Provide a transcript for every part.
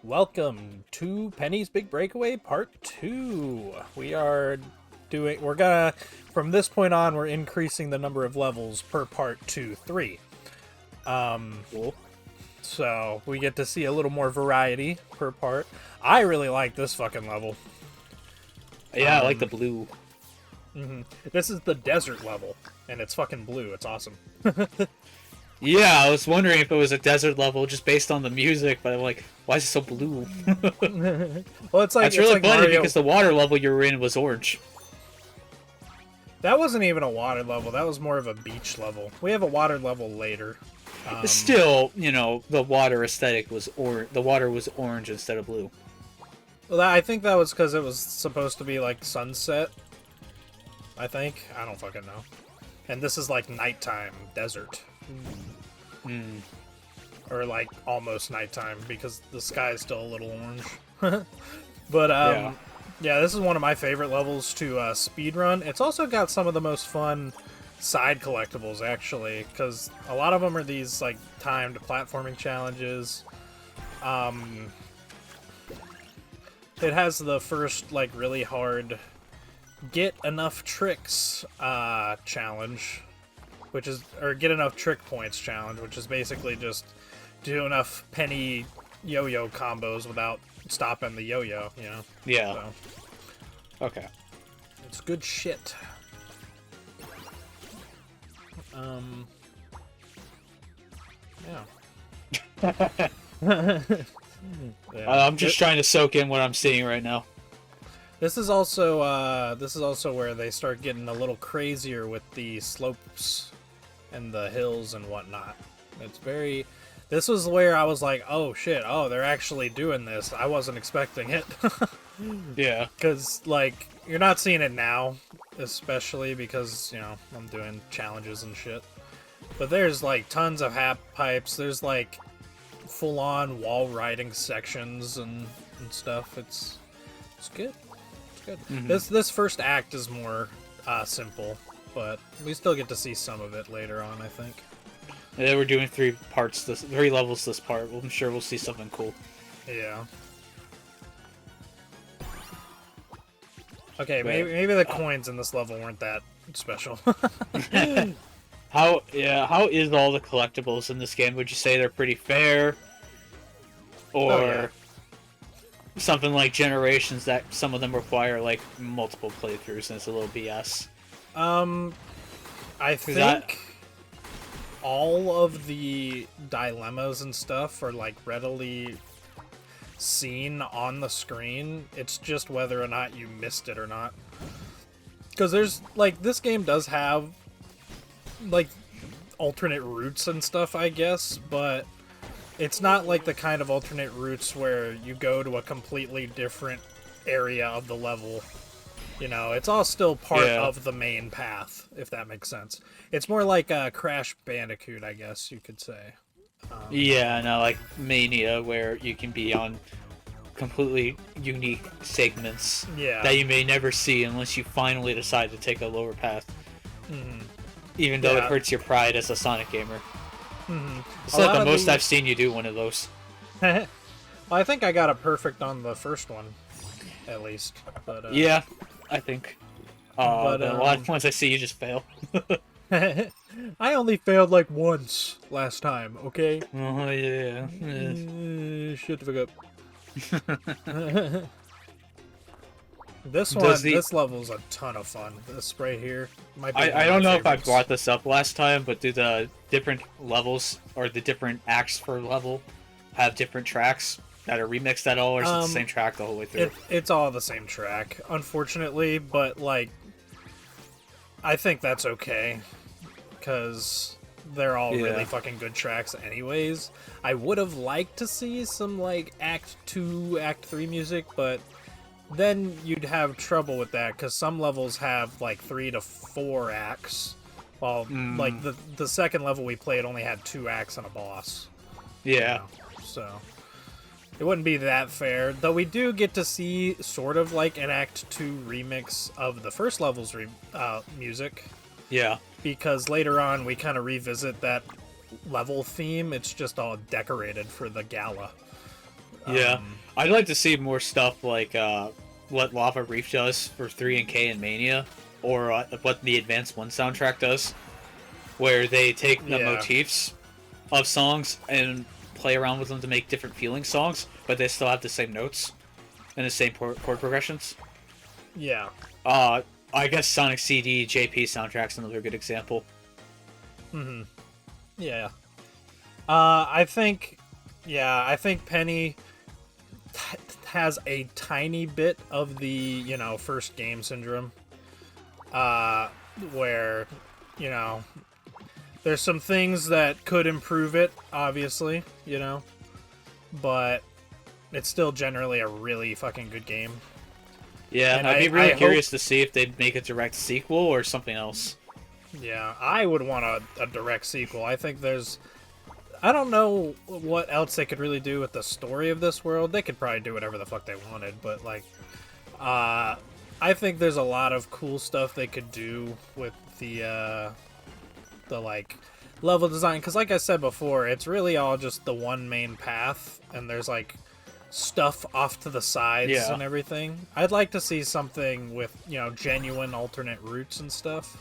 Welcome to Penny's Big Breakaway Part 2. We're gonna, from this point on, we're increasing the number of levels per part to 3. Cool. So we get to see a little more variety per part. I really like this fucking level. Yeah, I like the blue. This is the desert level, and it's fucking blue. It's awesome. Yeah, I was wondering if it was a desert level just based on the music, but I'm like, why is it so blue? Well, it's like That's really like funny Mario. because the water level you were in was orange. That wasn't even a water level. That was more of a beach level. We have a water level later. Still, the water aesthetic was the water was orange instead of blue. Well, I think that was because it was supposed to be like sunset. I think. I don't fucking know. And this is like nighttime desert. Or like almost nighttime because the sky is still a little orange. But yeah, this is one of my favorite levels to speedrun. It's also got some of the most fun side collectibles actually, because a lot of them are these like timed platforming challenges. It has the first like really hard get enough tricks challenge, or get enough trick points challenge, which is basically just do enough penny yo-yo combos without stopping the yo-yo, Yeah. So, Okay. it's good shit. Yeah. Yeah. I'm just trying to soak in what I'm seeing right now. This is also where they start getting a little crazier with the slopes and the hills and whatnot. This was where I was like, oh shit, oh, they're actually doing this. I wasn't expecting it. Yeah. Because, like, you're not seeing it now, especially because, I'm doing challenges and shit. But there's, like, tons of half pipes. There's, like, full-on wall riding sections and stuff. It's good. It's good. This first act is more simple, but we still get to see some of it later on, I think. Yeah, we're doing 3 levels this part. I'm sure we'll see something cool. Yeah. Okay, maybe the coins in this level weren't that special. How is all the collectibles in this game? Would you say they're pretty fair? Or yeah. something like Generations that some of them require like multiple playthroughs and it's a little BS? I think all of the dilemmas and stuff are like readily seen on the screen. It's just whether or not you missed it or not. Because there's like, this game does have like alternate routes and stuff, I guess, but it's not like the kind of alternate routes where you go to a completely different area of the level. It's all still part of the main path, if that makes sense. It's more like a Crash Bandicoot, I guess you could say. Like Mania, where you can be on completely unique segments that you may never see unless you finally decide to take a lower path. Even though it hurts your pride as a Sonic gamer. It's like the most I've seen you do one of those. Well, I think I got it perfect on the first one, at least. But yeah, I think. But a lot of ones I see you just fail. I only failed like once last time, okay? Oh, yeah. Shut the fuck up. This level's a ton of fun. This right here might be I don't know if I brought this up last time, but do the different levels or the different acts per level have different tracks that are remixed at all, or is it the same track the whole way through? It's all the same track, unfortunately, but like, I think that's okay, because they're all really fucking good tracks anyways. I would have liked to see some like Act 2, Act 3 music, but then you'd have trouble with that, because some levels have like 3 to 4 acts, while like the second level we played only had 2 acts and a boss. Yeah. So it wouldn't be that fair, though we do get to see sort of like an Act 2 remix of the first level's music. Yeah. Because later on we kind of revisit that level theme. It's just all decorated for the gala. Yeah, I'd like to see more stuff like what Lava Reef does for 3 and K and Mania, or what the Advanced 1 soundtrack does, where they take the motifs of songs and play around with them to make different feeling songs, but they still have the same notes and the same chord progressions. Yeah. I guess Sonic CD JP soundtrack's another good example. Yeah. I think Penny has a tiny bit of the, first game syndrome. Where, there's some things that could improve it, obviously, but it's still generally a really fucking good game. Yeah, and I'd be really curious to see if they'd make a direct sequel or something else. Yeah, I would want a direct sequel. I think I don't know what else they could really do with the story of this world. They could probably do whatever the fuck they wanted, but, I think there's a lot of cool stuff they could do with the level design. Because, like I said before, it's really all just the one main path, and there's, stuff off to the sides and everything. I'd like to see something with, genuine alternate routes and stuff.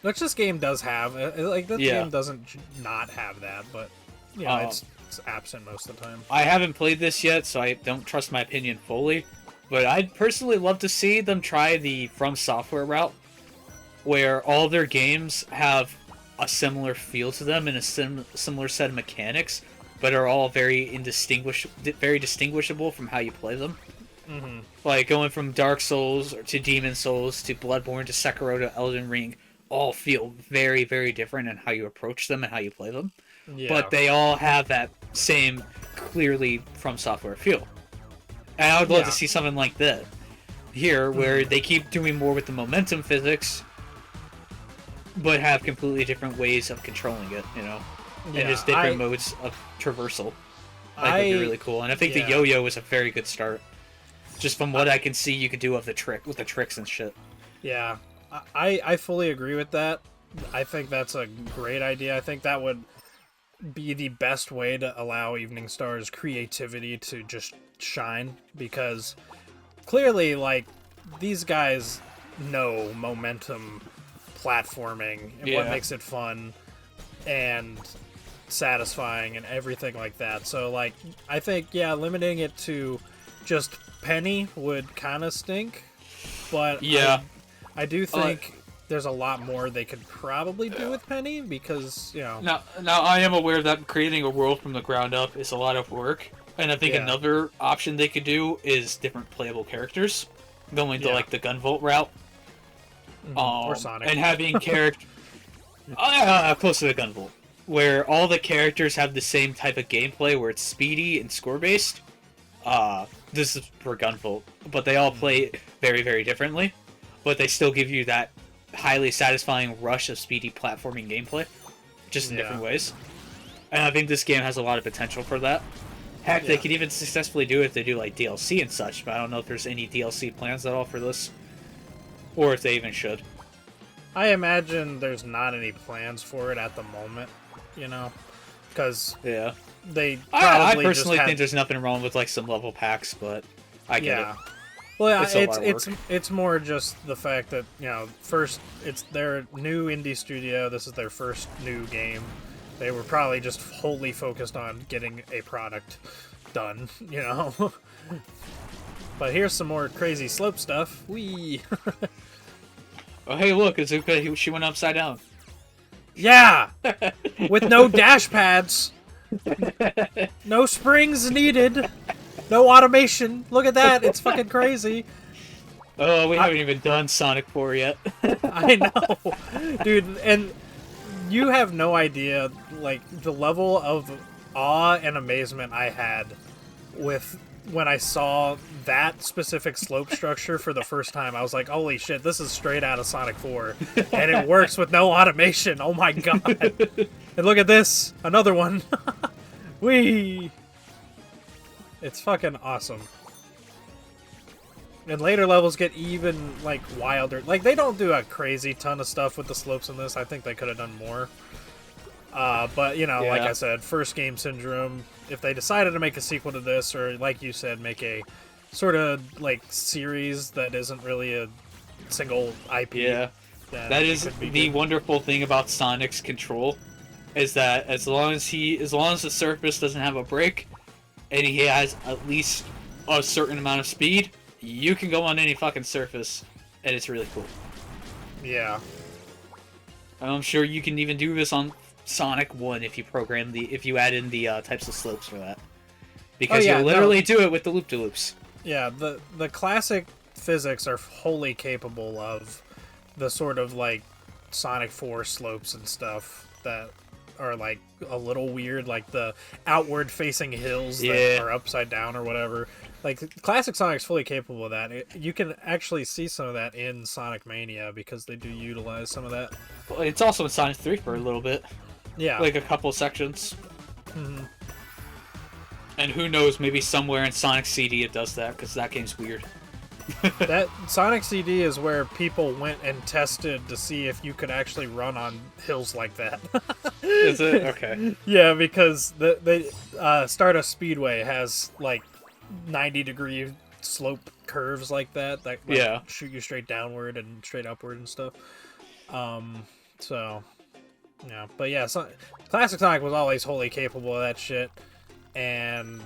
Which this game does have. This game doesn't not have that, but it's absent most of the time. I haven't played this yet, so I don't trust my opinion fully. But I'd personally love to see them try the From Software route, where all their games have a similar feel to them and a similar set of mechanics, but are all very distinguishable from how you play them. Like going from Dark Souls to Demon Souls to Bloodborne to Sekiro to Elden Ring, all feel very, very different in how you approach them and how you play them. Yeah. But they all have that same clearly From Software feel. And I would love to see something like that here, where they keep doing more with the momentum physics, but have completely different ways of controlling it, and just different modes of traversal. That would be really cool. And I think the yo-yo is a very good start. Just from what I can see, you could do with the tricks and shit. Yeah, I fully agree with that. I think that's a great idea. I think that would be the best way to allow Evening Star's creativity to just shine, because clearly, these guys know momentum platforming and what makes it fun and satisfying and everything like that. So, I think, limiting it to just Penny would kind of stink, but I do think there's a lot more they could probably do with Penny, because Now I am aware that creating a world from the ground up is a lot of work, and I think another option they could do is different playable characters, going to the Gunvolt route, or Sonic, and having character close to the Gunvolt, where all the characters have the same type of gameplay, where it's speedy and score based. This is for Gunvolt, but they all play very, very differently, but they still give you that highly satisfying rush of speedy platforming gameplay, just in different ways. And I think this game has a lot of potential for that. Heck, they could even successfully do it if they do DLC and such, but I don't know if there's any DLC plans at all for this, or if they even should. I imagine there's not any plans for it at the moment, because they probably I personally think there's nothing wrong with some level packs, but I get it. Well, it's more just the fact that first it's their new indie studio. This is their first new game. They were probably just wholly focused on getting a product done, But here's some more crazy slope stuff. Whee! Oh, hey, look, Azuka, she went upside down. Yeah, with no dash pads. No springs needed. No automation. Look at that. It's fucking crazy. Oh, we haven't even done Sonic 4 yet. I know. Dude, and you have no idea, the level of awe and amazement I had when I saw that specific slope structure for the first time. I was like, holy shit, this is straight out of Sonic 4. And it works with no automation. Oh my god. And look at this. Another one. Whee! It's fucking awesome. And later levels get even, wilder. They don't do a crazy ton of stuff with the slopes in this. I think they could have done more. But, you know, like I said, first game syndrome, if they decided to make a sequel to this, or like you said, make a sort of, like, series that isn't really a single IP. Yeah. That is the wonderful thing about Sonic's control, is that as long as the surface doesn't have a break, and he has at least a certain amount of speed, you can go on any fucking surface, and it's really cool. Yeah. I'm sure you can even do this on Sonic 1 if you add in the types of slopes for that. Because you'll literally do it with the loop-de-loops. Yeah, the classic physics are wholly capable of the sort of, like, Sonic 4 slopes and stuff that are, like, a little weird, like the outward-facing hills that are upside down or whatever. Like, classic Sonic's fully capable of that. You can actually see some of that in Sonic Mania because they do utilize some of that. Well, it's also in Sonic 3 for a little bit. Yeah. Like a couple sections. Mm-hmm. And who knows, maybe somewhere in Sonic CD it does that, because that game's weird. That Sonic CD is where people went and tested to see if you could actually run on hills like that. Is it? Okay. Yeah, because the Stardust Speedway has, like, 90-degree slope curves like that like, shoot you straight downward and straight upward and stuff. So, yeah. But yeah, Classic Sonic was always wholly capable of that shit. And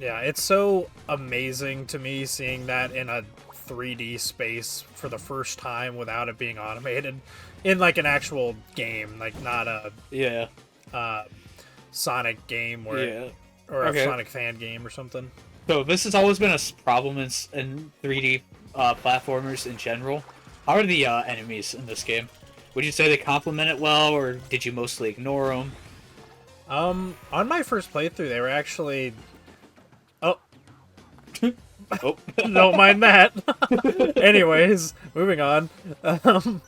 yeah, it's so amazing to me seeing that in a 3D space for the first time without it being automated in, like, an actual game, like, not a Sonic game or a Sonic fan game or something. So this has always been a problem in 3D platformers in general. How are the enemies in this game? Would you say they complement it well, or did you mostly ignore them? On my first playthrough, they were actually... Oh. Don't mind that. Anyways, moving on. The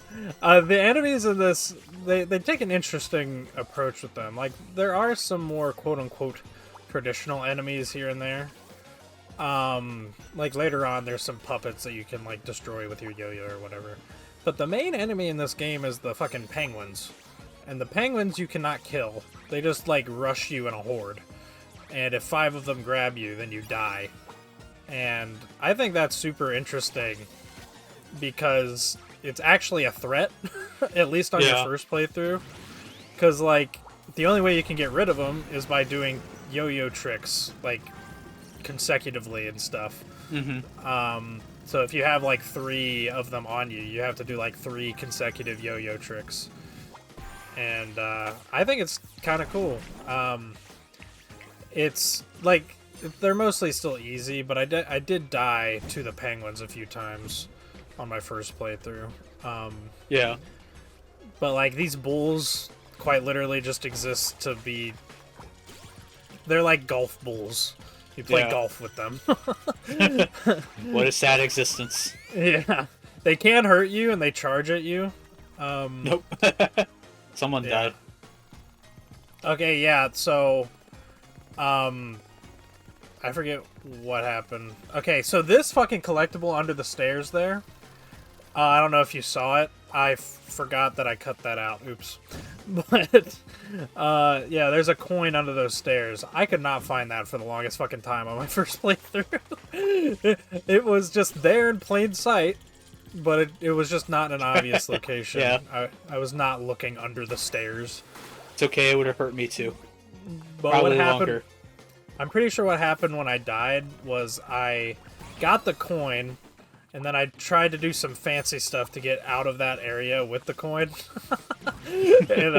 enemies in this, they take an interesting approach with them. Like, there are some more quote-unquote traditional enemies here and there. Like, later on, there's some puppets that you can, like, destroy with your yo-yo or whatever. But the main enemy in this game is the fucking penguins. And the penguins you cannot kill. They just, like, rush you in a horde. And if 5 of them grab you, then you die. And I think that's super interesting because it's actually a threat, at least on your first playthrough. Because, like, the only way you can get rid of them is by doing yo-yo tricks, like, consecutively and stuff. Mm-hmm. So if you have, like, 3 of them on you, you have to do, like, 3 consecutive yo-yo tricks. And I think it's kind of cool. It's, like, they're mostly still easy, but I did die to the penguins a few times on my first playthrough. Yeah. But, like, these bulls quite literally just exist to be... They're like golf bulls. You play golf with them. What a sad existence. Yeah. They can hurt you, and they charge at you. Nope. Someone died. Okay, yeah, so... I forget what happened. Okay, so this fucking collectible under the stairs there, I don't know if you saw it. I forgot that I cut that out. Oops. But, yeah, there's a coin under those stairs. I could not find that for the longest fucking time on my first playthrough. It was just there in plain sight, but it was just not in an obvious location. Yeah. I was not looking under the stairs. It's okay, it would have hurt me too. But probably what happened? Longer. I'm pretty sure what happened when I died was I got the coin, and then I tried to do some fancy stuff to get out of that area with the coin. And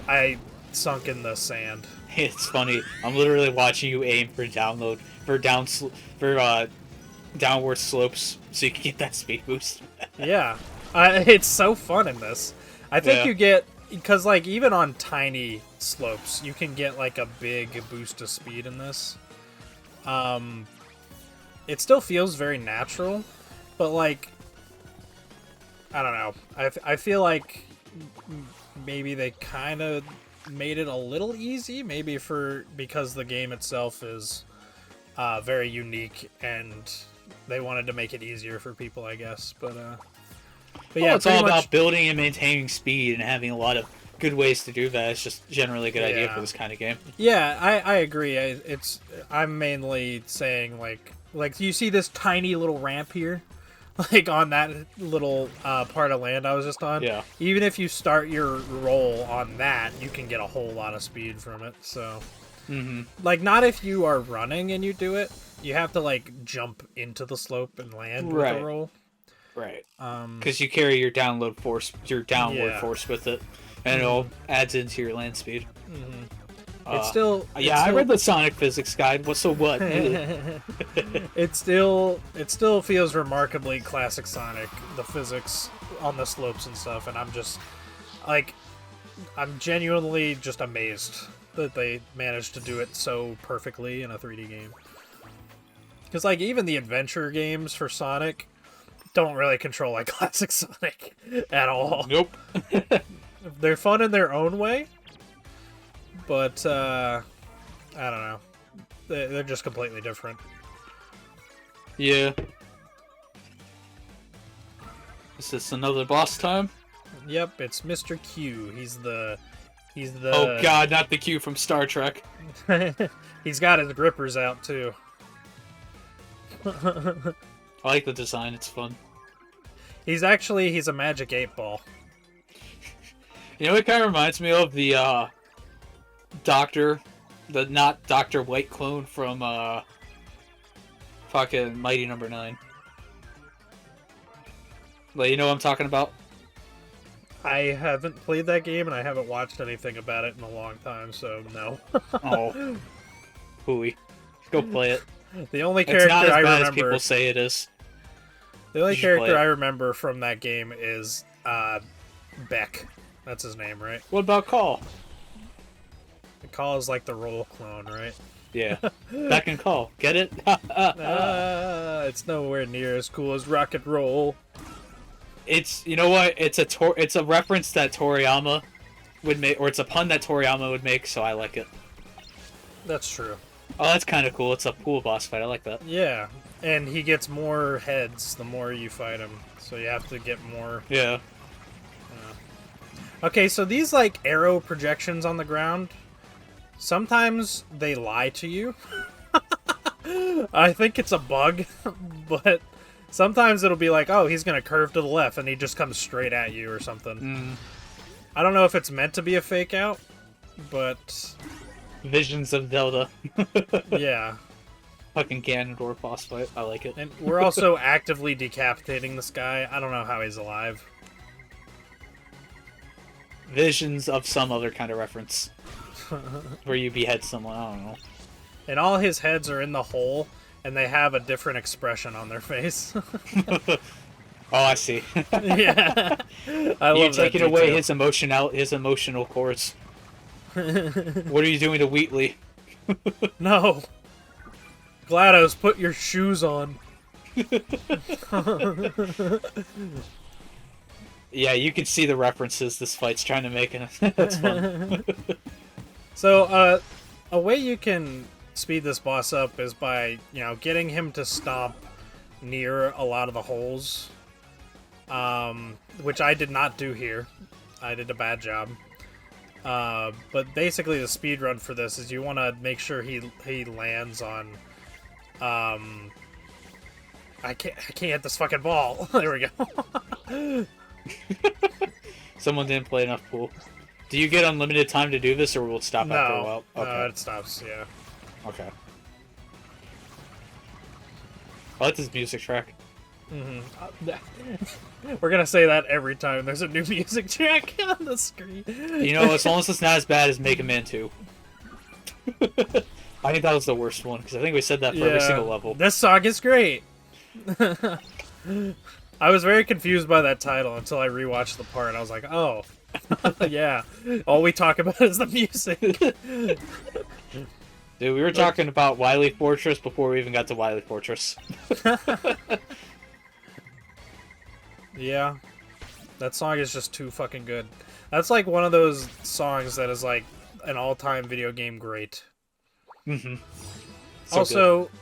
I sunk in the sand. It's funny. I'm literally watching you aim for downward slopes so you can get that speed boost. Yeah. It's so fun in this. I think you get... Because, like, even on tiny slopes, you can get, like, a big boost of speed in this. It still feels very natural, but, like, I don't know. I feel like maybe they kind of made it a little easy, maybe because the game itself is very unique, and they wanted to make it easier for people, I guess, but yeah, it's all about building and maintaining speed and having a lot of good ways to do that. It's just generally a good idea for this kind of game. Yeah, I agree. I'm mainly saying like you see this tiny little ramp here, like on that little part of land I was just on. Yeah. Even if you start your roll on that, you can get a whole lot of speed from it. So, like, not if you are running and you do it. You have to like jump into the slope and land with the roll. Right. Because you carry your downward force with it, and it all adds into your land speed. It's still. I read the Sonic physics guide. So what? It still feels remarkably classic Sonic, the physics on the slopes and stuff, and I'm just like, I'm genuinely just amazed that they managed to do it so perfectly in a 3D game. Because like even the adventure games for Sonic don't really control like classic Sonic at all. Nope. They're fun in their own way. But, I don't know. They're just completely different. Yeah. Is this another boss time? Yep, it's Mr. Q. He's the... Oh god, not the Q from Star Trek. He's got his grippers out, too. I like the design, it's fun. He's a Magic 8-Ball. You know, it kind of reminds me of the, not Dr. White clone from fucking Mighty Number 9. Like, you know what I'm talking about? I haven't played that game and I haven't watched anything about it in a long time, so no. Oh, hooey. Go play it. The only character I remember. It's not as bad as people say it is. The only character I remember from that game is Beck. That's his name, right? What about Call? Call is like the roll clone, right? Yeah. Beck and Call. Get it? It's nowhere near as cool as Rock and Roll. It's, you know what? It's a reference that Toriyama would make, or it's a pun that Toriyama would make, so I like it. That's true. Oh, that's kind of cool. It's a pool boss fight. I like that. Yeah, and he gets more heads the more you fight him, so you have to get more. Yeah. Okay, so these like arrow projections on the ground, sometimes they lie to you. I think it's a bug, but sometimes it'll be like, oh, he's gonna curve to the left, and he just comes straight at you or something. I don't know if it's meant to be a fake out, but Visions of Zelda. Yeah. Fucking Ganondorf boss fight. I like it. And we're also actively decapitating this guy. I don't know how he's alive. Visions of some other kind of reference. Where you behead someone. I don't know. And all his heads are in the hole, and they have a different expression on their face. Oh, I see. Yeah. I love You're taking away his emotional cords. What are you doing to Wheatley? No. GLaDOS, put your shoes on. Yeah, you can see the references this fight's trying to make, and that's fun. So, a way you can speed this boss up is by, getting him to stop near a lot of the holes, which I did not do here. I did a bad job. But basically the speed run for this is you want to make sure he lands on, I can't hit this fucking ball. There we go. Someone didn't play enough pool. Do you get unlimited time to do this, or will it stop after a while? Okay. No, it stops, yeah. Okay. I like this music track. We're gonna say that every time there's a new music track on the screen. As long as it's not as bad as Mega Man 2. I think that was the worst one, because I think we said that for every single level. This song is great. I was very confused by that title until I rewatched the part. I was like, oh, yeah. All we talk about is the music. Dude, we were talking about Wily Fortress before we even got to Wily Fortress. Yeah. That song is just too fucking good. That's like one of those songs that is like an all-time video game great. Also, good.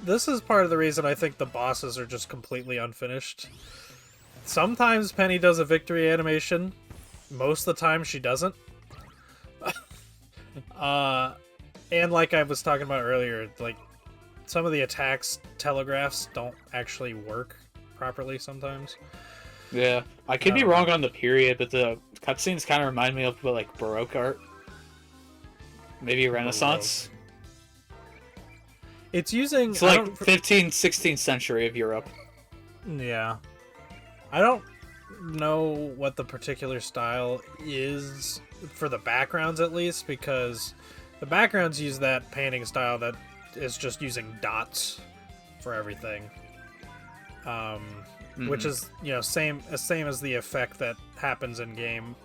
This is part of the reason I think the bosses are just completely unfinished. Sometimes Penny does a victory animation most of the time she doesn't. And like I was talking about earlier, like some of the attacks telegraphs don't actually work properly sometimes. Yeah, I could be wrong on the period, but the cutscenes kind of remind me of like Baroque art. Maybe Renaissance. It's using... It's like 15th, 16th century of Europe. Yeah. I don't know what the particular style is for the backgrounds, at least, because the backgrounds use that painting style that is just using dots for everything. Which is, you know, same as the effect that happens in game.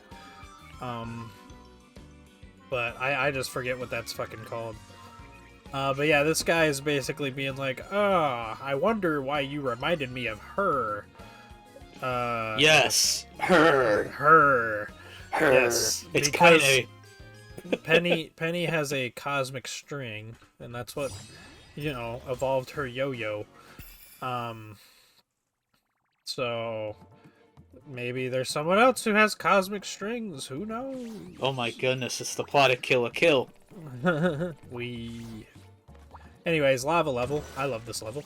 But I just forget what that's fucking called. But yeah, this guy is basically being like, I wonder why you reminded me of her. Yes, her. Yes, it's kind of... Penny has a cosmic string, and that's what, you know, evolved her yo-yo. So maybe there's someone else who has cosmic strings. Who knows? Oh my goodness, it's the plot of Kill la Kill. Anyways, lava level. I love this level.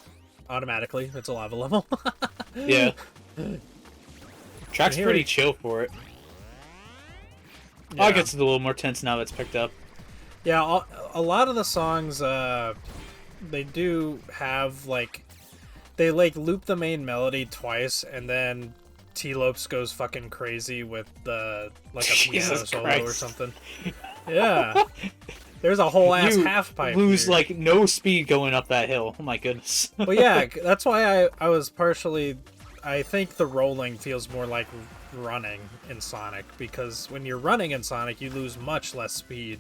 Automatically, it's a lava level. Yeah. Track's pretty chill for it. Yeah. It gets a little more tense now that it's picked up. Yeah, a lot of the songs, they do have, like... They, like, loop the main melody twice, and then T-Lopes goes fucking crazy with the, like, a piano solo or something. Yeah. There's a whole ass half pipe. You lose, like, no speed going up that hill. Oh my goodness. Well, yeah, that's why I was partially... I think the rolling feels more like running in Sonic, because when you're running in Sonic, you lose much less speed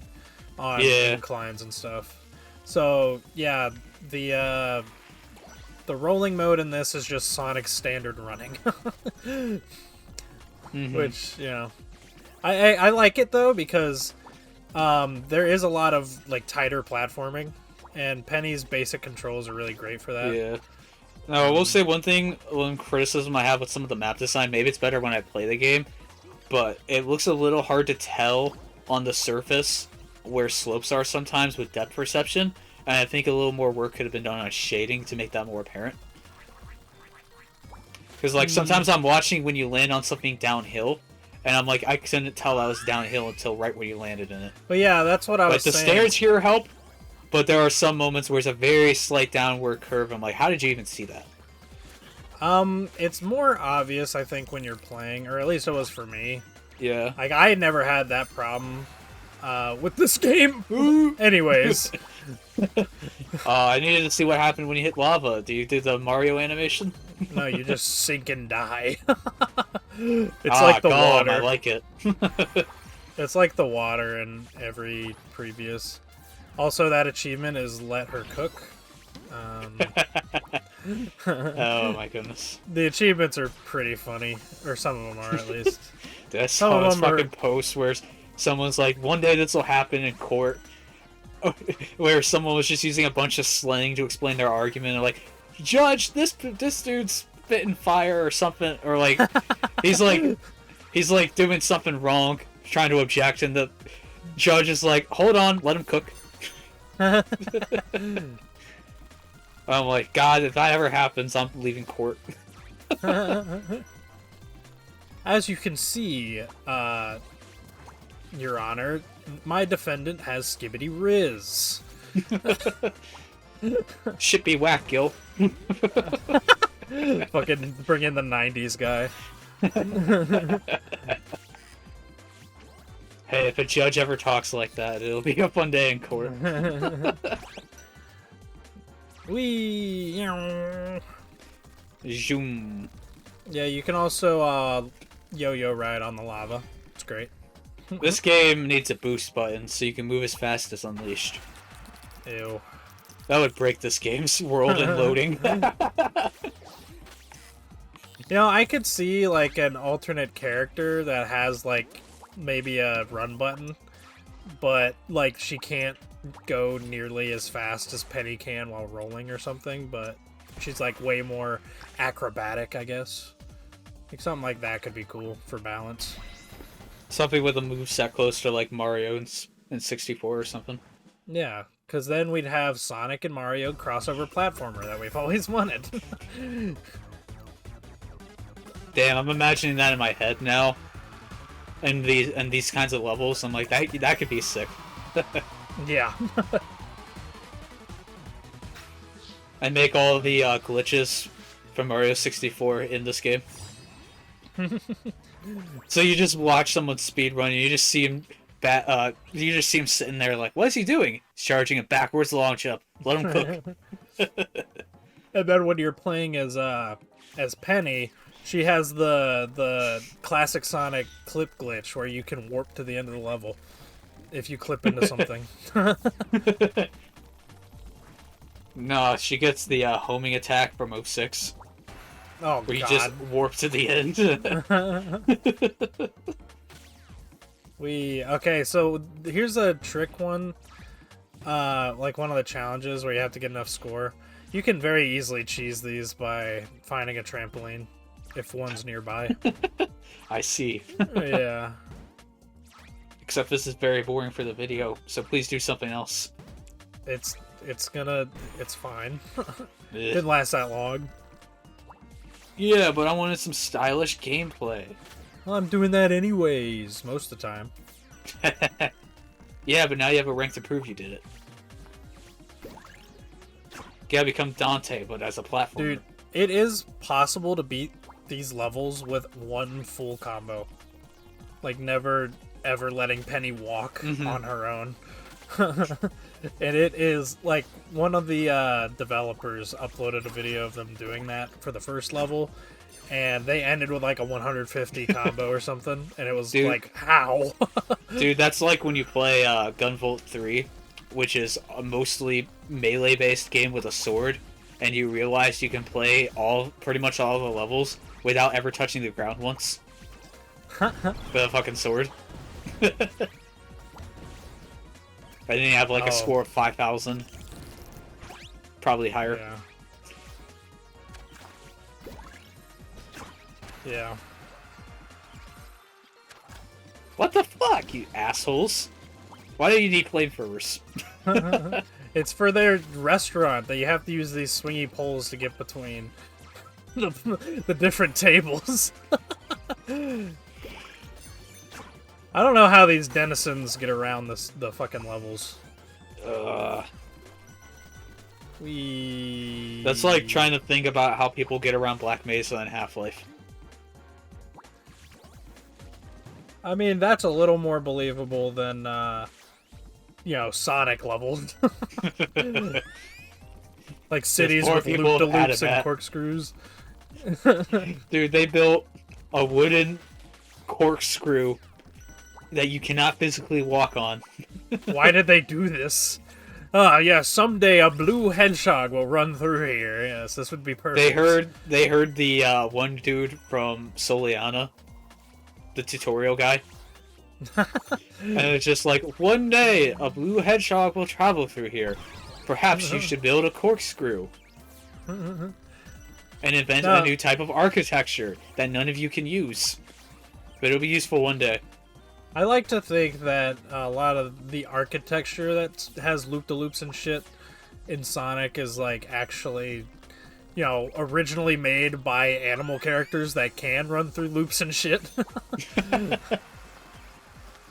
on inclines and stuff. So, yeah, the rolling mode in this is just Sonic's standard running. Which, you know... I like it, though, because there is a lot of, like, tighter platforming, and Penny's basic controls are really great for that. Yeah. Now, I will say one criticism I have with some of the map design, maybe it's better when I play the game, but it looks a little hard to tell on the surface where slopes are sometimes with depth perception, and I think a little more work could have been done on shading to make that more apparent. Because, like, sometimes I'm watching when you land on something downhill, and I'm like, I couldn't tell that was downhill until right when you landed in it. But yeah, that's what I was saying. Like, the stairs here help, but there are some moments where it's a very slight downward curve. I'm like, how did you even see that? It's more obvious, I think, when you're playing, or at least it was for me. Yeah. Like, I had never had that problem with this game. Anyways. I needed to see what happened when you hit lava. Do you do the Mario animation? No, you just sink and die. It's like the water. I like it. It's like the water in every previous. Also, that achievement is let her cook. Oh my goodness. The achievements are pretty funny, or some of them are at least. Dude, I saw this fucking post where someone's like, one day this will happen in court, where someone was just using a bunch of slang to explain their argument, and like, Judge, this dude's spitting fire or something, or like, he's like doing something wrong, trying to object, and the judge is like, hold on, let him cook. I'm like, God, if that ever happens, I'm leaving court. As you can see, Your Honor, my defendant has Skibbity Riz. Shit be whack, Gil. Fucking bring in the 90s guy. Hey, if a judge ever talks like that, it'll be a fun day in court. Wee. Zoom. Yeah, you can also yo-yo ride on the lava. It's great. This game needs a boost button so you can move as fast as Unleashed. Ew. That would break this game's world and loading. You know, I could see, like, an alternate character that has, like, maybe a run button, but, like, she can't go nearly as fast as Penny can while rolling or something, but she's, like, way more acrobatic, I guess. Like, something like that could be cool for balance. Something with a moveset close to like Mario in 64 or something. Yeah, because then we'd have Sonic and Mario crossover platformer that we've always wanted. Damn, I'm imagining that in my head now. And these kinds of levels, I'm like, that could be sick. Yeah. I make all the glitches from Mario 64 in this game. So you just watch someone speedrun, and you just see him sitting there like, what is he doing? He's charging a backwards launch up. Let him cook. And then when you're playing as Penny, she has the classic Sonic clip glitch where you can warp to the end of the level if you clip into something. No, she gets the homing attack from 06. Oh, where you God. just warp to the end. Okay, so here's a trick one. Like one of the challenges where you have to get enough score. You can very easily cheese these by finding a trampoline if one's nearby. I see. Yeah. Except this is very boring for the video, so please do something else. It's fine. It didn't last that long. Yeah, but I wanted some stylish gameplay. Well, I'm doing that anyways, most of the time. Yeah, but now you have a rank to prove you did it. You gotta become Dante, but as a platformer. Dude, it is possible to beat these levels with one full combo. Like, never, ever letting Penny walk on her own. And it is, like, one of the developers uploaded a video of them doing that for the first level, and they ended with, like, a 150 combo or something, and it was, like, how? Dude, that's like when you play Gunvolt 3, which is a mostly melee-based game with a sword, and you realize you can play pretty much all the levels without ever touching the ground once. With a fucking sword. I didn't have like a score of 5,000. Probably higher. Yeah. What the fuck, you assholes? Why do you need flamethrowers? It's for their restaurant that you have to use these swingy poles to get between the different tables. I don't know how these denizens get around the fucking levels. That's like trying to think about how people get around Black Mesa in Half-Life. I mean, that's a little more believable than, Sonic levels. Like cities with loop-de-loops and corkscrews. Dude, they built a wooden corkscrew that you cannot physically walk on. Why did they do this? Yeah, someday a blue hedgehog will run through here. Yes, this would be perfect. They heard the one dude from Soliana, the tutorial guy. And it's just like, one day a blue hedgehog will travel through here. Perhaps you should build a corkscrew. And invent a new type of architecture that none of you can use. But it'll be useful one day. I like to think that a lot of the architecture that has loop-de-loops and shit in Sonic is, like, actually, originally made by animal characters that can run through loops and shit.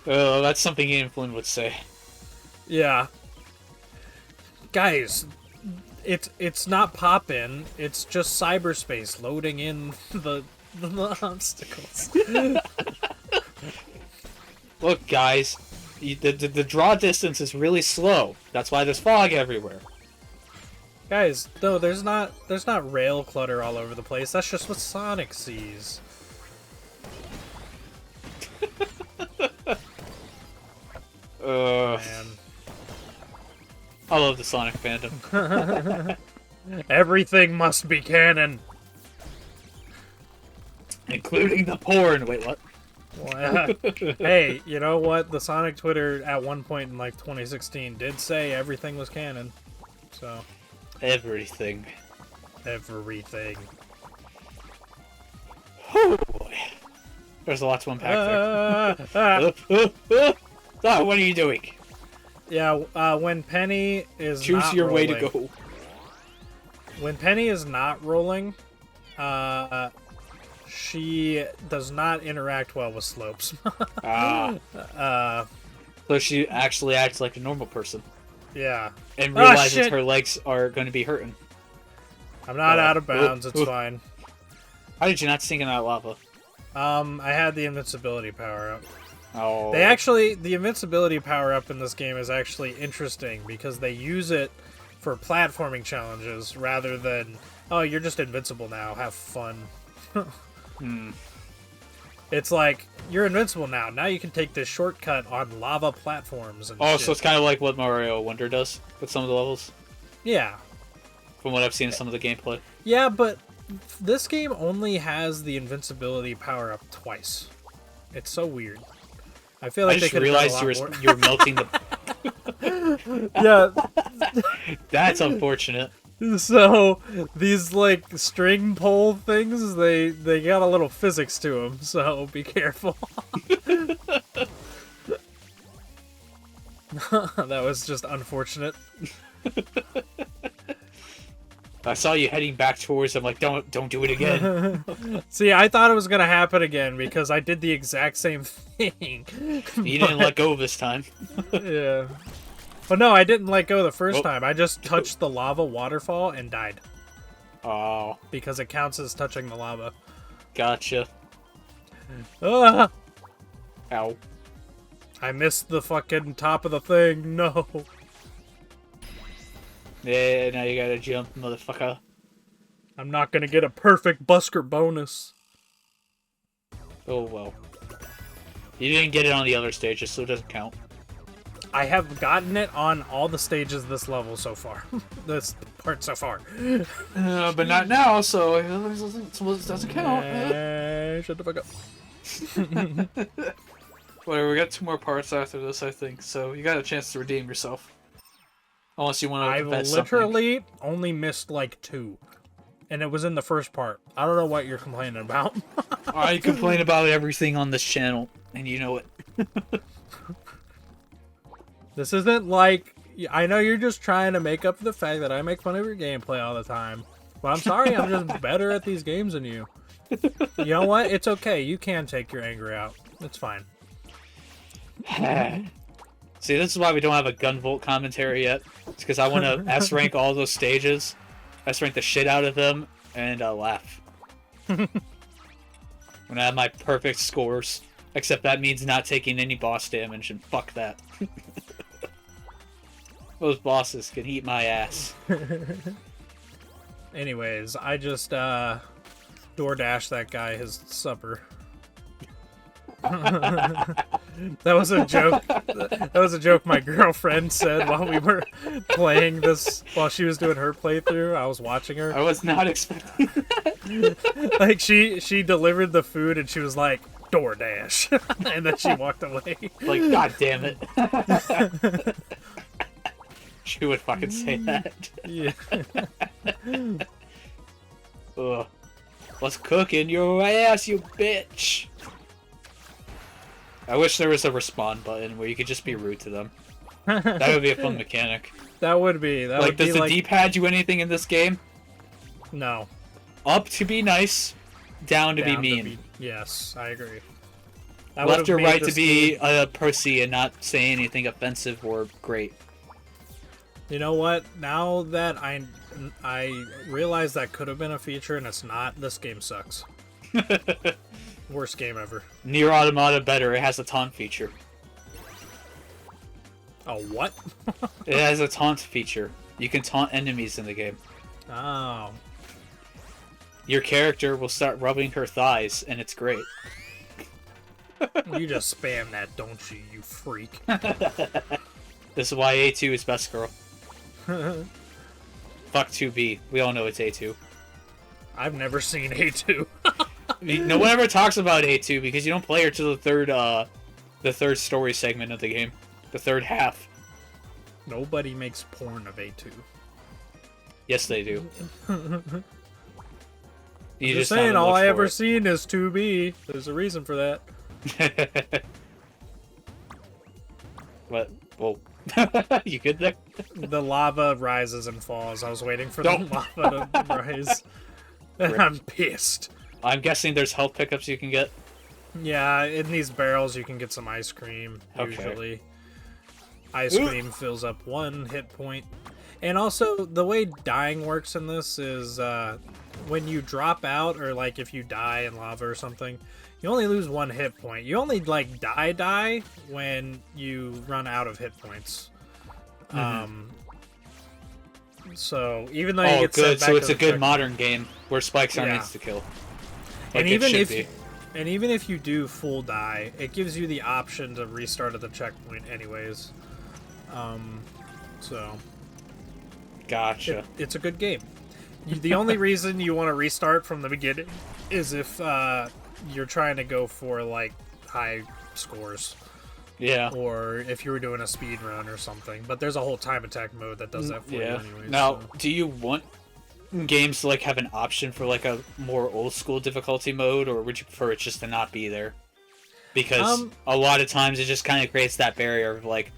Oh, that's something Ian Flynn would say. Yeah. Guys, it's not pop-in, it's just cyberspace loading in the obstacles. Look, guys, the draw distance is really slow. That's why there's fog everywhere. Guys, no, there's not rail clutter all over the place. That's just what Sonic sees. Man. I love the Sonic fandom. Everything must be canon. Including the porn. Wait, what? Well, hey, you know what? The Sonic Twitter at one point in like 2016 did say everything was canon. So. Everything. Everything. Oh boy. There's a lot to unpack there. What are you doing? Yeah, when Penny is Choose not your rolling, way to go. When Penny is not rolling, she does not interact well with slopes. So she actually acts like a normal person. Yeah. And realizes her legs are going to be hurting. I'm not out of bounds, it's fine. How did you not sink in that lava? I had the invincibility power up. Oh. The invincibility power up in this game is actually interesting because they use it for platforming challenges rather than, oh, you're just invincible now, have fun. It's like, you're invincible now. Now you can take this shortcut on lava platforms and shit. So it's kind of like what Mario Wonder does with some of the levels? Yeah. From what I've seen in some of the gameplay. Yeah, but this game only has the invincibility power up twice. It's so weird. I feel like I just realized you were melting the... Yeah. That's unfortunate. So, these, like, string pole things, they got a little physics to them, so be careful. That was just unfortunate. I saw you heading back towards them, like, don't do it again. See, I thought it was gonna happen again, because I did the exact same thing. You didn't let go this time. Yeah. But no, I didn't let go the first time. I just touched the lava waterfall and died. Oh. Because it counts as touching the lava. Gotcha. Ah! Ow. I missed the fucking top of the thing. No. Yeah, now you gotta jump, motherfucker. I'm not gonna get a perfect busker bonus. Oh, well. You didn't get it on the other stages, so it doesn't count. I have gotten it on all the stages this level so far. This part so far. But not now, so it doesn't count. Shut the fuck up. Whatever, we got 2 more parts after this, I think, so you got a chance to redeem yourself. Unless you want to bet something. I literally only missed like 2. And it was in the first part. I don't know what you're complaining about. I complain about everything on this channel, and you know it. This isn't like... I know you're just trying to make up for the fact that I make fun of your gameplay all the time. But I'm sorry, I'm just better at these games than you. You know what? It's okay. You can take your anger out. It's fine. See, this is why we don't have a Gunvolt commentary yet. It's because I want to S-rank all those stages. S-rank the shit out of them, and laugh. When I have my perfect scores. Except that means not taking any boss damage, and fuck that. Those bosses can eat my ass. Anyways, I just DoorDash that guy his supper. That was a joke. That was a joke my girlfriend said while we were playing this. While she was doing her playthrough, I was watching her. I was not expecting that. Like she delivered the food and she was like, DoorDash, and then she walked away. Like, god damn it. She would fucking say that. Yeah. Ugh. What's cooking your ass, you bitch? I wish there was a respawn button where you could just be rude to them. That would be a fun mechanic. That would be. That like, would does be the like... D-pad do anything in this game? No. Up to be nice, down to be mean. Yes, I agree. Left or right to be a pussy and not say anything offensive or great. You know what? Now that I realize that could have been a feature and it's not, this game sucks. Worst game ever. Nier Automata better. It has a taunt feature. A what? It has a taunt feature. You can taunt enemies in the game. Oh. Your character will start rubbing her thighs, and it's great. You just spam that, don't you, you freak. This is why A2 is best girl. Fuck 2B. We all know it's A2. I've never seen A2. No one ever talks about A2 because you don't play her to the third story segment of the game. The third half. Nobody makes porn of A2. Yes, they do. You just saying, all I ever seen is 2B. There's a reason for that. What? Well, you good there? The lava rises and falls. I was waiting for the lava to rise. And I'm pissed. I'm guessing there's health pickups you can get? Yeah, in these barrels you can get some ice cream, usually. Ice cream fills up 1 hit point. And also, the way dying works in this is when you drop out, or like if you die in lava or something, you only lose 1 hit point. You only like die when you run out of hit points. So even though you get good, sent back so it's to a good modern game where spikes aren't insta kill. Like and even if you do full die, it gives you the option to restart at the checkpoint anyways. So gotcha. It's a good game. The only reason you want to restart from the beginning is if you're trying to go for like high scores. Yeah. Or if you were doing a speed run or something. But there's a whole time attack mode that does that for you anyways. Now, do you want games to like have an option for like a more old school difficulty mode, or would you prefer it just to not be there? Because a lot of times it just kind of creates that barrier of like,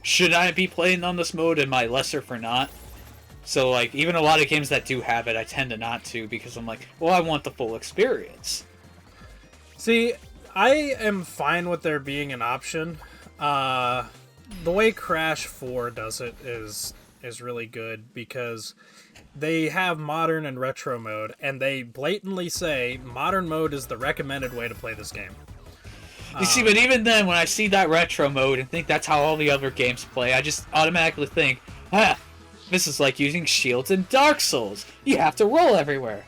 should I be playing on this mode? Am I lesser for not? So like, even a lot of games that do have it, I tend to not to, because I'm like, well, I want the full experience. See, I am fine with there being an option. The way Crash 4 does it is really good, because they have modern and retro mode, and they blatantly say modern mode is the recommended way to play this game. You see, but even then, when I see that retro mode and think that's how all the other games play, I just automatically think, this is like using shields in Dark Souls. You have to roll everywhere.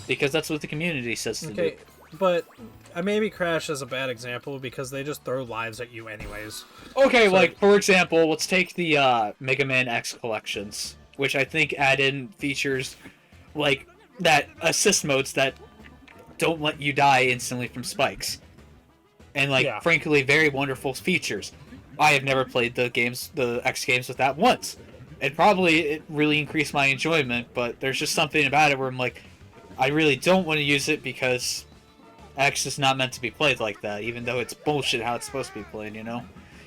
Because that's what the community says to do. But maybe Crash is a bad example, because they just throw lives at you anyways. Okay, so, like, for example, let's take the Mega Man X collections, which I think add in features like that assist modes that don't let you die instantly from spikes. And, like, frankly, very wonderful features. I have never played the X games with that once. And probably it really increased my enjoyment, but there's just something about it where I'm like, I really don't want to use it because X is not meant to be played like that, even though it's bullshit how it's supposed to be played, you know?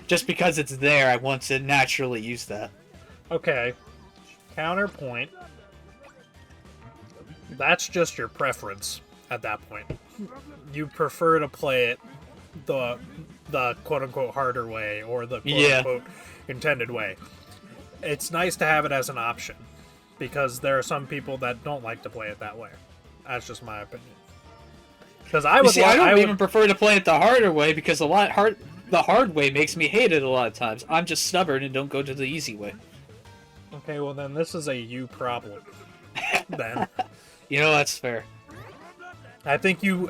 Just because it's there, I want to naturally use that. Okay. Counterpoint. That's just your preference at that point. You prefer to play it the quote-unquote harder way, or the quote-unquote intended way. It's nice to have it as an option, because there are some people that don't like to play it that way. That's just my opinion. Because I don't even prefer to play it the harder way, because the hard way makes me hate it a lot of times. I'm just stubborn and don't go to the easy way. Okay, well then this is a you problem. Then. You know, that's fair. I think you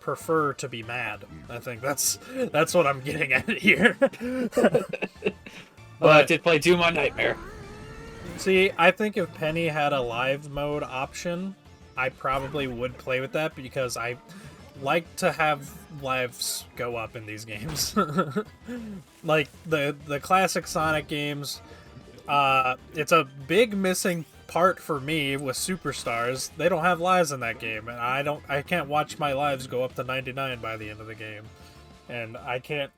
prefer to be mad. I think that's what I'm getting at here. Well, I did play Doom on Nightmare. See, I think if Penny had a live mode option, I probably would play with that, because I like to have lives go up in these games. Like the classic Sonic games, it's a big missing part for me with Superstars. They don't have lives in that game, and I can't watch my lives go up to 99 by the end of the game. And I can't,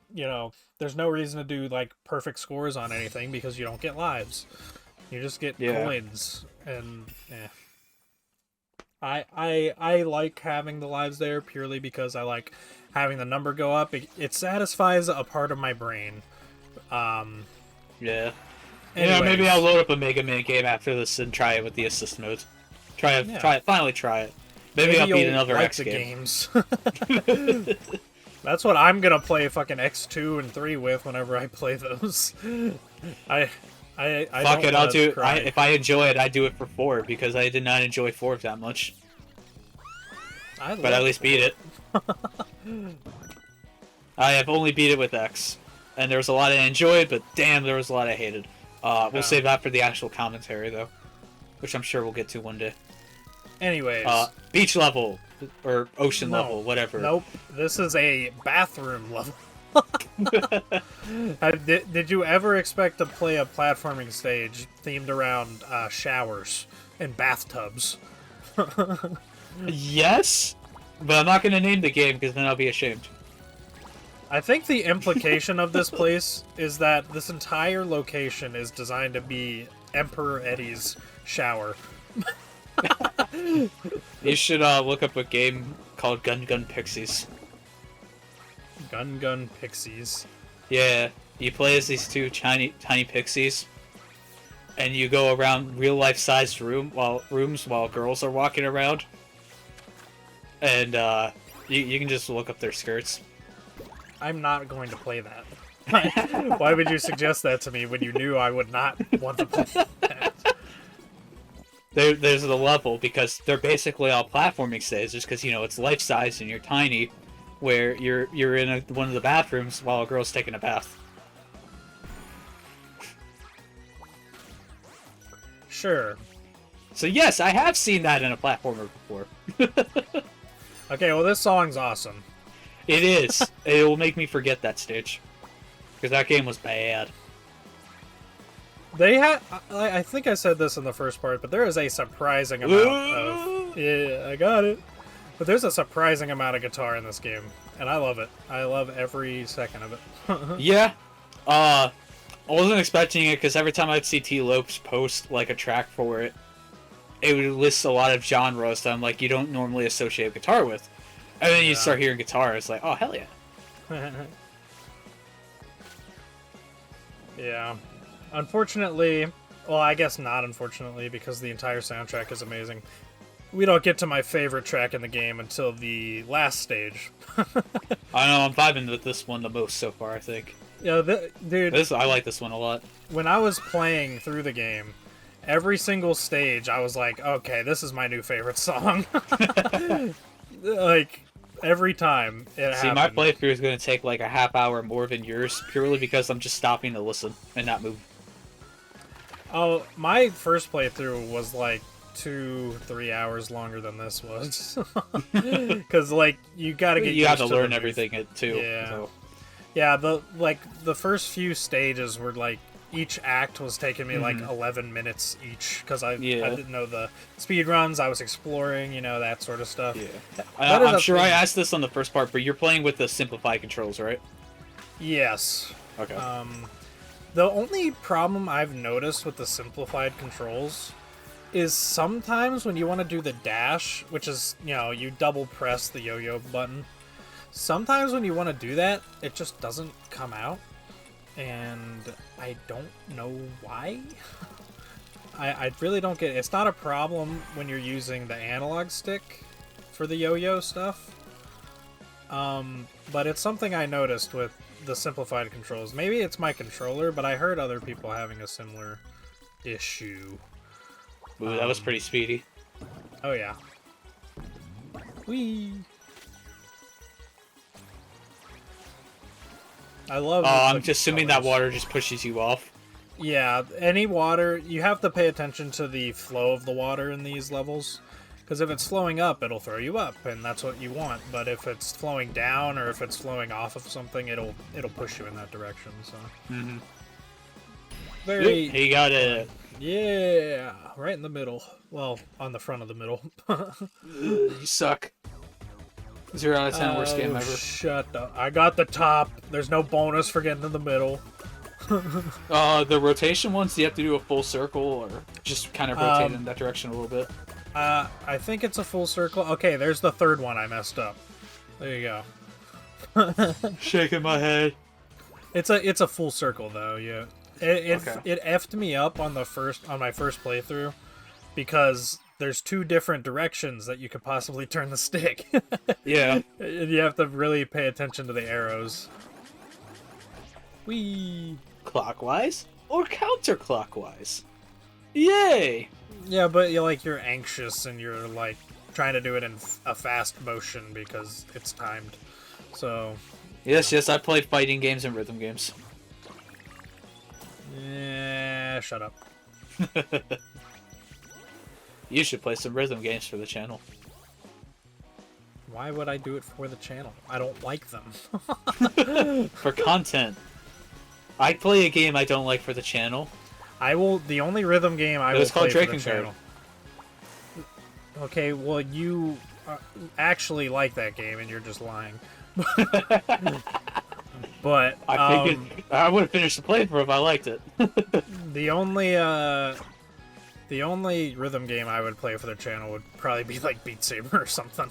there's no reason to do like perfect scores on anything, because you don't get lives. You just get coins, and I like having the lives there purely because I like having the number go up. It satisfies a part of my brain. Yeah. Anyways. Maybe I'll load up a Mega Man game after this and try it with the assist modes. Finally try it. Maybe I'll beat another like X the game. Games. That's what I'm gonna play fucking X2 and 3 with whenever I play those. I Fuck it, I'll do it. If I enjoy it, I do it for 4, because I did not enjoy 4 that much. But I at least beat it. I have only beat it with X. And there was a lot I enjoyed, but damn, there was a lot I hated. We'll save that for the actual commentary, though. Which I'm sure we'll get to one day. Anyways. Beach level. Or ocean level, whatever. Nope. This is a bathroom level. Did you ever expect to play a platforming stage themed around showers and bathtubs? Yes, but I'm not going to name the game because then I'll be ashamed. I think the implication of this place is that this entire location is designed to be Emperor Eddie's shower. You should look up a game called Gun Pixies. Gun Pixies. Yeah, you play as these two tiny pixies, and you go around real life sized rooms while girls are walking around, and you can just look up their skirts. I'm not going to play that. Why would you suggest that to me when you knew I would not want to play that? There's the level, because they're basically all platforming stages, because, you know, it's life-size and you're tiny, where you're in one of the bathrooms while a girl's taking a bath. Sure. So yes, I have seen that in a platformer before. Okay, well this song's awesome. It is. It will make me forget that stage. Because that game was bad. They had... I think I said this in the first part, but there is a surprising amount of... Yeah, I got it. But there's a surprising amount of guitar in this game. And I love it. I love every second of it. Yeah. I wasn't expecting it, because every time I'd see T. Lopes post, like, a track for it, it would list a lot of genres that I'm like, you don't normally associate guitar with. And then you start hearing guitar, it's like, oh, hell yeah. Yeah. Unfortunately, well, I guess not unfortunately, because the entire soundtrack is amazing. We don't get to my favorite track in the game until the last stage. I know, I'm vibing with this one the most so far, I think. Yeah, dude. I like this one a lot. When I was playing through the game, every single stage, I was like, okay, this is my new favorite song. Like, every time it happened. See, my playthrough is going to take like a half hour more than yours, purely because I'm just stopping to listen and not move. Oh, my first playthrough was like 2-3 hours longer than this was. Because, like, you gotta get You have to learn everything, too. Yeah. So. Yeah, the first few stages were like, each act was taking me like 11 minutes each, because I didn't know the speed runs, I was exploring, you know, that sort of stuff. Yeah. I'm sure I asked this on the first part, but you're playing with the simplified controls, right? Yes. Okay. The only problem I've noticed with the simplified controls is sometimes when you want to do the dash, which is, you know, you double press the yo-yo button, sometimes when you want to do that, it just doesn't come out. And I don't know why. I really don't get it. It's not a problem when you're using the analog stick for the yo-yo stuff. But it's something I noticed with the simplified controls. Maybe it's my controller, but I heard other people having a similar issue. Ooh, that was pretty speedy. Oh yeah. Whee! I love. Oh, I'm just assuming that water just pushes you off. Yeah, any water, you have to pay attention to the flow of the water in these levels. Because if it's flowing up, it'll throw you up, and that's what you want. But if it's flowing down, or if it's flowing off of something, it'll push you in that direction. So. Very. He got it. Yeah, right in the middle. Well, on the front of the middle. You suck. 0 out of 10, worst game ever. Shut up. I got the top. There's no bonus for getting in the middle. The rotation ones, do you have to do a full circle, or just kind of rotate in that direction a little bit? I think it's a full circle. Okay, there's the third one I messed up. There you go. Shaking my head. It's a full circle though. Yeah. It effed me up on my first playthrough because there's two different directions that you could possibly turn the stick. Yeah. You have to really pay attention to the arrows. Whee! Clockwise or counterclockwise? Yay! Yeah, but you're anxious and you're like trying to do it in a fast motion because it's timed. So. Yes, I play fighting games and rhythm games. Yeah, shut up. You should play some rhythm games for the channel. Why would I do it for the channel? I don't like them. For content. I play a game I don't like for the channel. The only rhythm game I will play for the channel. Okay, well, you actually like that game, and you're just lying. But I figured I would have finished the playthrough if I liked it. the only rhythm game I would play for the channel would probably be like Beat Saber or something.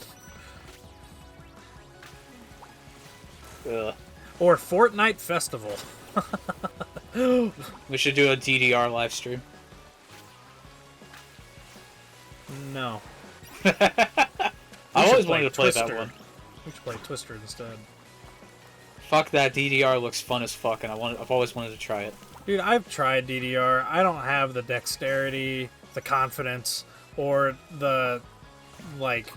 Or Fortnite Festival. We should do a DDR live stream. No. I always wanted to play Twister. that one. We should play Twister instead. Fuck that, DDR looks fun as fuck, and I've always wanted to try it. Dude, I've tried DDR. I don't have the dexterity, the confidence, or the, like,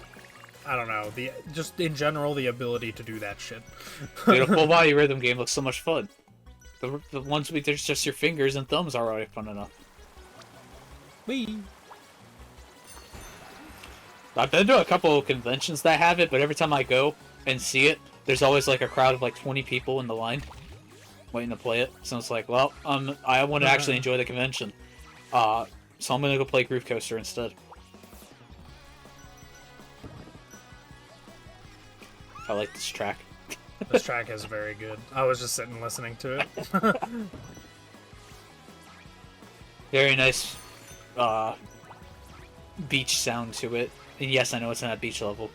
I don't know, just in general the ability to do that shit. Dude, a full body rhythm game looks so much fun. The ones with just your fingers and thumbs are already fun enough. Wee. I've been to a couple of conventions that have it, but every time I go and see it, there's always like a crowd of like 20 people in the line waiting to play it. So it's like, well, I want to actually enjoy the convention. So I'm going to go play Groove Coaster instead. I like this track. This track is very good. I was just sitting listening to it. Very nice beach sound to it. And yes, I know it's not a beach level,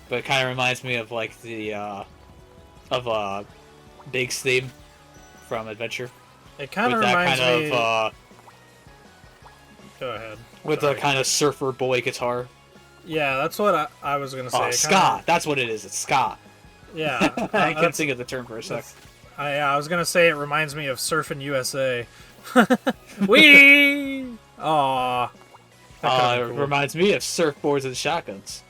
but it kind of reminds me of like the Big's theme from Adventure. It kind of reminds me. Go ahead. With the kind of surfer boy guitar. Yeah, that's what I was gonna say. Oh, ska. That's what it is. It's ska. Yeah, I can't think of the term for a sec. I was gonna say it reminds me of Surfin' USA. Wee! Aww. It reminds me of surfboards and shotguns.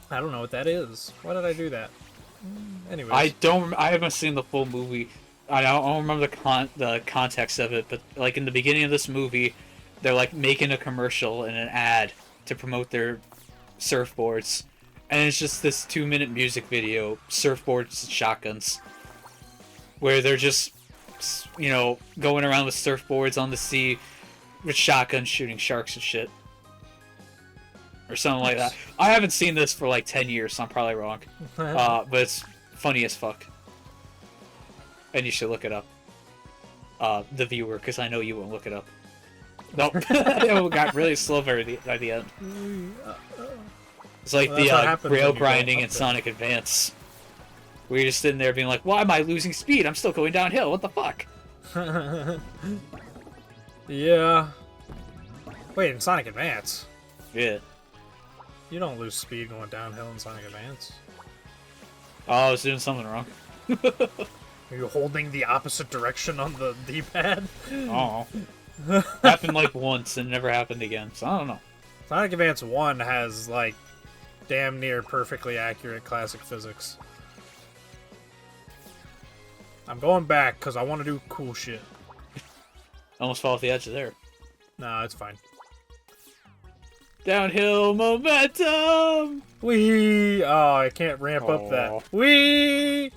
I don't know what that is. Why did I do that? Anyways. I haven't seen the full movie. I don't remember the context of it, but like in the beginning of this movie, they're like making a commercial and an ad to promote their surfboards, and it's just this 2-minute music video, surfboards and shotguns, where they're just, you know, going around with surfboards on the sea with shotguns shooting sharks and shit. Or something like that. I haven't seen this for like 10 years, so I'm probably wrong. But it's funny as fuck. And you should look it up. The viewer, because I know you won't look it up. Nope. It got really slow by the end. It's like the rail grinding in Sonic Advance. Where you're just sitting there being like, why am I losing speed? I'm still going downhill. What the fuck? Yeah. Wait, in Sonic Advance? Yeah. You don't lose speed going downhill in Sonic Advance. Oh, I was doing something wrong. Are you holding the opposite direction on the D-pad? Oh. Happened like once and never happened again, so I don't know. Sonic Advance 1 has, like, damn near perfectly accurate classic physics. I'm going back because I want to do cool shit. Almost fell off the edge of there. Nah, it's fine. Downhill momentum! Whee! Oh, I can't ramp up that. Whee!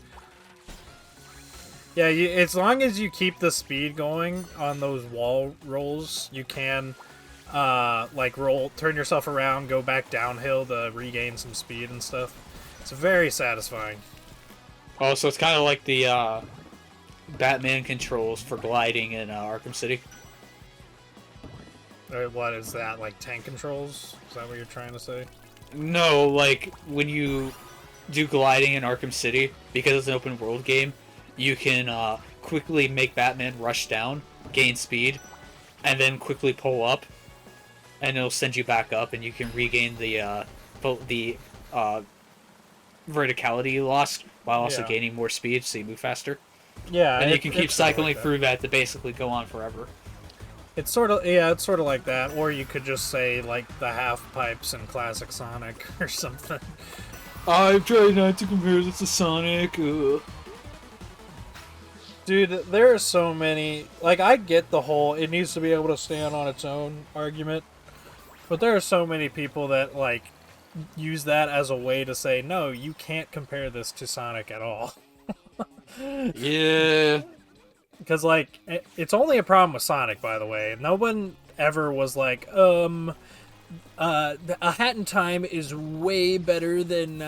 Yeah, as long as you keep the speed going on those wall rolls, you can, like, turn yourself around, go back downhill to regain some speed and stuff. It's very satisfying. Oh, so it's kind of like the, Batman controls for gliding in Arkham City. What is that, like tank controls? Is that what you're trying to say? No, like, when you do gliding in Arkham City, because it's an open world game, you can quickly make Batman rush down, gain speed, and then quickly pull up, and it'll send you back up, and you can regain the verticality you lost, while also gaining more speed, so you move faster. Yeah, and you can keep cycling through that to basically go on forever. It's sort of like that, or you could just say like the half pipes in classic Sonic or something. I've tried not to compare this to Sonic. Dude, there are so many. Like, I get the whole it needs to be able to stand on its own argument, but there are so many people that like use that as a way to say, no, you can't compare this to Sonic at all. Yeah. Because, like, it's only a problem with Sonic, by the way. No one ever was like, A Hat in Time is way better than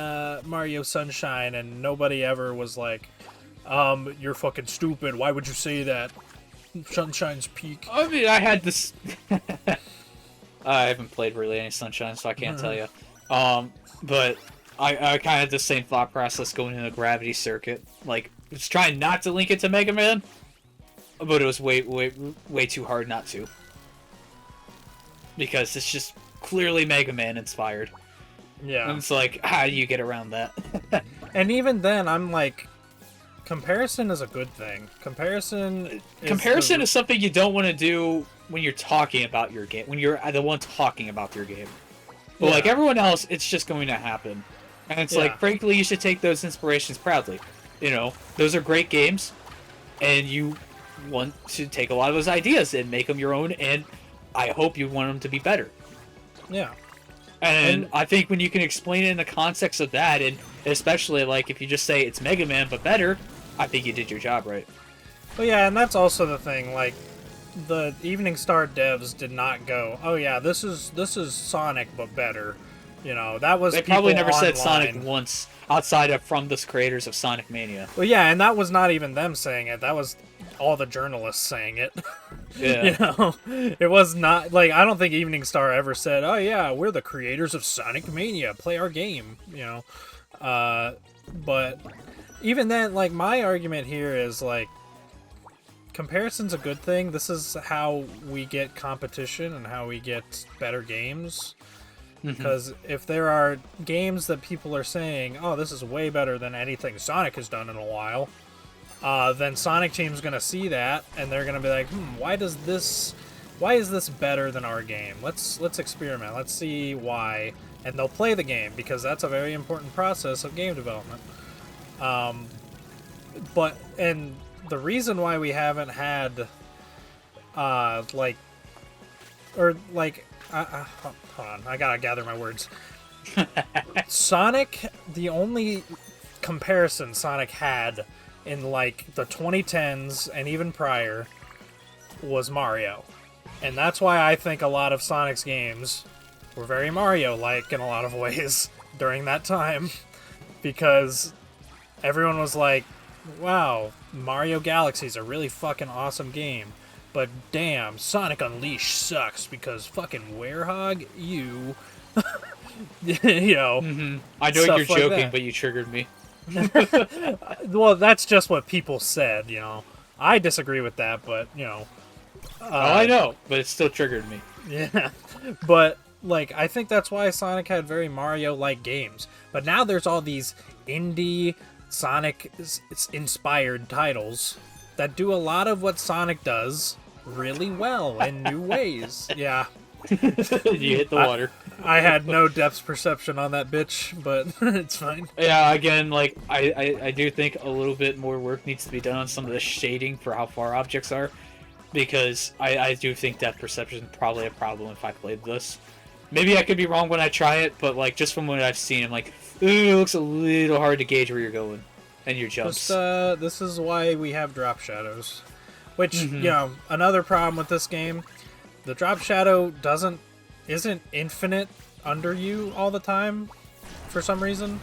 Mario Sunshine, and nobody ever was like, you're fucking stupid. Why would you say that? Sunshine's peak. I mean, I had this... I haven't played really any Sunshine, so I can't tell you. But I kind of had the same thought process going into Gravity Circuit. Like, just trying not to link it to Mega Man, but it was way too hard not to. Because it's just clearly Mega Man inspired. Yeah. And it's like, how do you get around that? And even then, I'm like, comparison is a good thing. Comparison is something you don't want to do when you're talking about your game. When you're the one talking about your game. But like everyone else, it's just going to happen. And it's like, frankly, you should take those inspirations proudly. You know, those are great games, and you want to take a lot of those ideas and make them your own, and I hope you want them to be better. Yeah. And I think when you can explain it in the context of that, and especially like if you just say it's Mega Man but better, I think you did your job right. Well, yeah, and that's also the thing. Like, the Evening Star devs did not go, "Oh yeah, this is Sonic but better." You know, that was. They probably never online. said Sonic once outside of from the creators of Sonic Mania. Well, yeah, and that was not even them saying it. That was all the journalists saying it. Yeah. You know, it was not like, I don't think Evening Star ever said, "Oh yeah, we're the creators of Sonic Mania. Play our game." You know, but even then, like, my argument here is like, comparison's a good thing. This is how we get competition and how we get better games. Because if there are games that people are saying, "Oh, this is way better than anything Sonic has done in a while," then Sonic Team's gonna see that and they're gonna be like, why is this better than our game? Let's experiment. Let's see why. And they'll play the game, because that's a very important process of game development. And the reason why we haven't had hold on, I gotta gather my words. Sonic, the only comparison Sonic had in like the 2010s and even prior was Mario. And that's why I think a lot of Sonic's games were very Mario-like in a lot of ways during that time. Because everyone was like, wow, Mario Galaxy's a really fucking awesome game. But damn, Sonic Unleashed sucks because fucking Werehog, you... you know... I know you're joking, but you triggered me. Well, that's just what people said, you know. I disagree with that, but, you know... I know, but it still triggered me. Yeah, but, like, I think that's why Sonic had very Mario-like games. But now there's all these indie Sonic-inspired titles that do a lot of what Sonic does really well in new ways. Yeah. You hit the water. I had no depth perception on that bitch, but it's fine. Yeah, again, like, I do think a little bit more work needs to be done on some of the shading for how far objects are, because I do think depth perception is probably a problem if I played this. Maybe I could be wrong when I try it, but, like, just from what I've seen, I'm like, ooh, it looks a little hard to gauge where you're going and your jumps. This is why we have drop shadows. Which, you know, another problem with this game, the drop shadow isn't infinite under you all the time, for some reason.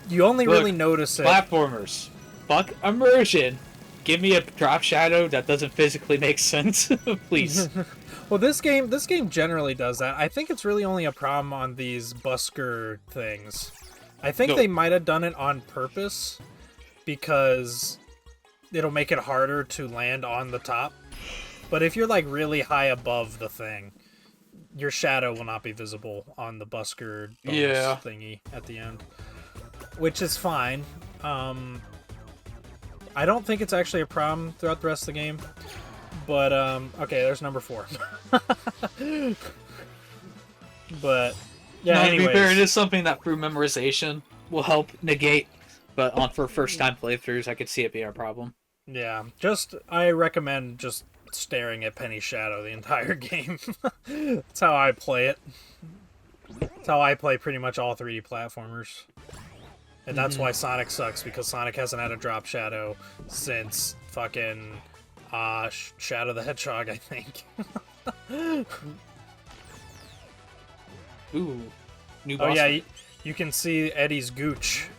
You only really notice it. Platformers. Fuck immersion. Give me a drop shadow that doesn't physically make sense, please. Well, this game generally does that. I think it's really only a problem on these busker things. I think they might have done it on purpose, because it'll make it harder to land on the top. But if you're like really high above the thing, your shadow will not be visible on the busker bonus thingy at the end, which is fine. I don't think it's actually a problem throughout the rest of the game, but okay, there's number 4. But yeah, no, anyways. To be fair, it is something that through memorization will help negate, but for first-time playthroughs, I could see it being a problem. Yeah, I recommend just staring at Penny's shadow the entire game. That's how I play it. That's how I play pretty much all 3D platformers. And that's why Sonic sucks, because Sonic hasn't had a drop shadow since fucking Shadow the Hedgehog, I think. Ooh. New boss. Oh yeah, you can see Eddie's gooch.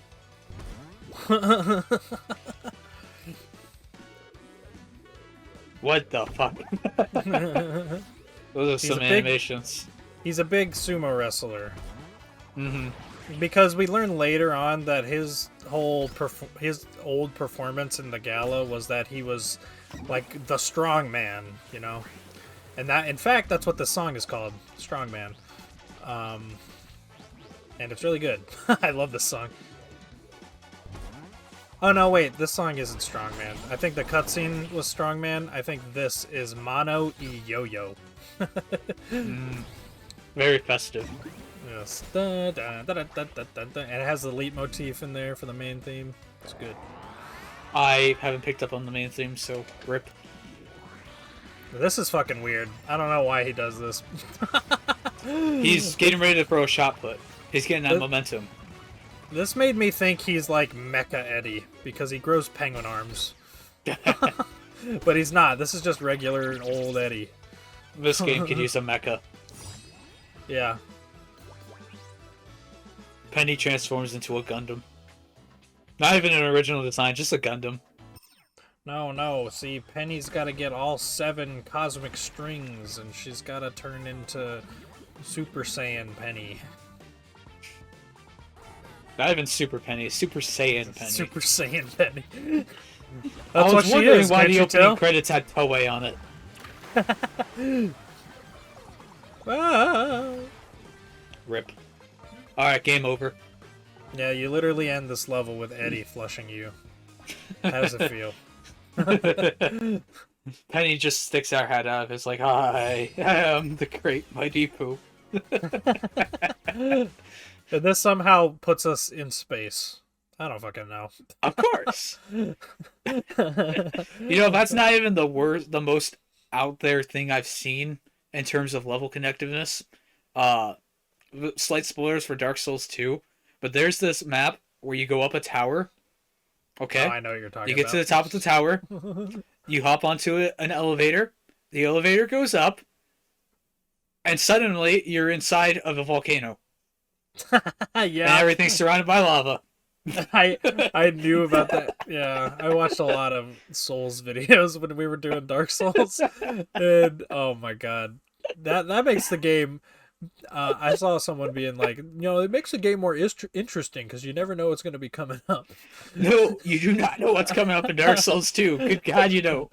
What the fuck? Those are some animations. He's a big sumo wrestler. Mm-hmm. Because we learn later on that his whole his old performance in the gala was that he was like the strong man, you know, and that in fact that's what the song is called, Strong Man, and it's really good. I love this song. Oh no, wait, this song isn't Strong Man. I think the cutscene was Strong Man. I think this is Mono e Yo-Yo. Very festive. Yes. Da, da, da, da, da, da, da. And it has the leitmotif in there for the main theme. It's good. I haven't picked up on the main theme, so rip. This is fucking weird. I don't know why he does this. He's getting ready to throw a shot put. He's getting that momentum. This made me think he's like Mecha Eddie, because he grows penguin arms. But he's not. This is just regular old Eddie. This game could use a mecha. Yeah. Penny transforms into a Gundam. Not even an original design, just a Gundam. No. See, Penny's got to get all 7 cosmic strings, and she's got to turn into Super Saiyan Penny. Not even Super Penny, Super Saiyan Penny. Super Saiyan Penny. That's what she is. Why the opening credits had Toei on it. Rip. Alright, game over. Yeah, you literally end this level with Eddie flushing you. How does it feel? Penny just sticks her head up. It's like, I am the great mighty Pooh. And this somehow puts us in space. I don't fucking know. Of course. That's not even the most out there thing I've seen in terms of level connectiveness. Slight spoilers for Dark Souls 2, but there's this map where you go up a tower. Okay? Oh, I know what you're talking about. You get to the top of the tower. You hop onto an elevator. The elevator goes up. And suddenly, you're inside of a volcano. Yeah. And everything's surrounded by lava. I knew about that. Yeah, I watched a lot of Souls videos when we were doing Dark Souls, and oh my god, that makes the game. I saw someone being like, it makes the game more interesting because you never know what's going to be coming up. No, you do not know what's coming up in Dark Souls 2. Good God, you know.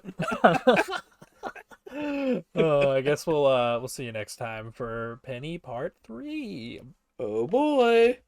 Oh, I guess we'll see you next time for Penny Part 3. Oh boy.